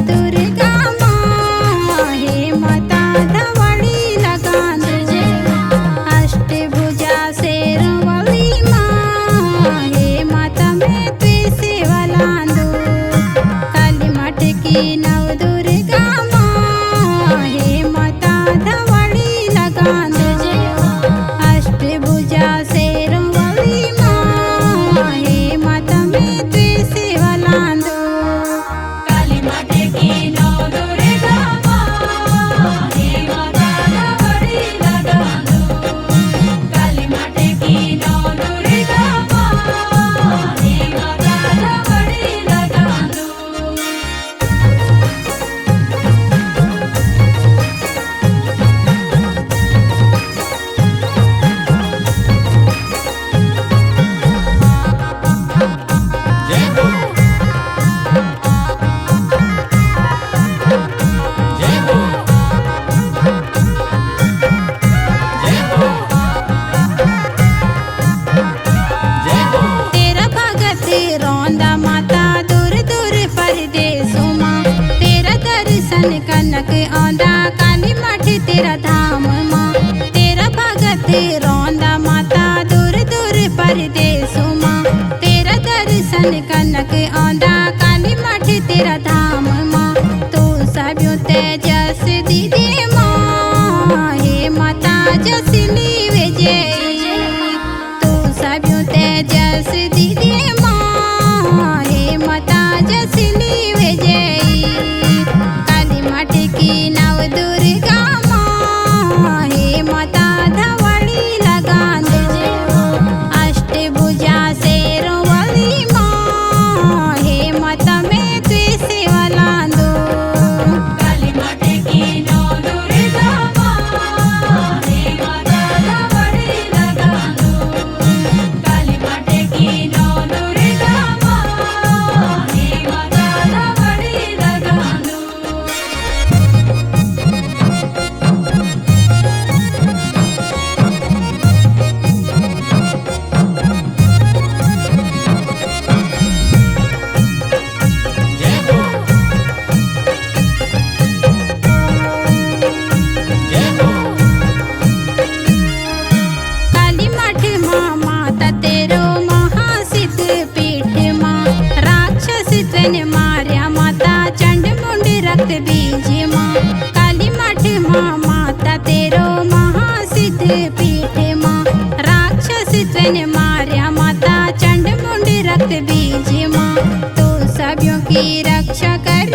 दुर्गा माँ हे माता धवड़ी लगान अष्टभुजा शेरवाली माँ हे माता मैं ते सेवा लांदो काली मठ की नव दुर्गा माँ हे माता धवड़ी लगान अष्टभुजा शेरवाली माँ हे माता मैं ते सेवा लांदो काली मठ की नौ दुर्गा माँ हे माता धवड़ी लगा दो काली मठ की नौ दुर्गा माँ हे माता धवड़ी लगा दो। तेरा भगत रौंदा माता दूर दूर परदेसों माँ तेरा दर्शन कनक आंदा काली मठ तेरा धाम माँ तेरा भगत रौंदा माता दूर दूर परदेसों माँ तेरा दर्शन कनक आंदा काली मठ तेरा धाम माँ तो सभ्यों तेजस दीदी माँ हे माता जसली विजय तो सभ्यों तेजस दीदी माँ हे माता जसली विजयी काली मठ की नव दुर्गा माँ हे माता धवड़ी लगान अष्टभुजा शेरवाली माँ हे माता मैं ते सेवा लांदो काली मठ की नौ दुर्गा माँ हे माता धवड़ी लगा दो काली मठ की नौ दुर्गा माँ हे माता धवड़ी लगा दो। काली मठ माँ माता तेरो महासिद्ध पीठ माँ राक्षस तन मार्या माता चंड मुंड रक्त बीज माँ काली मठ माँ माता तेरो महासिद्ध पीठ माँ राक्षस तन मार्या माता चंड मुंड रक्त बीज माँ तो सभ्यों की रक्षा कर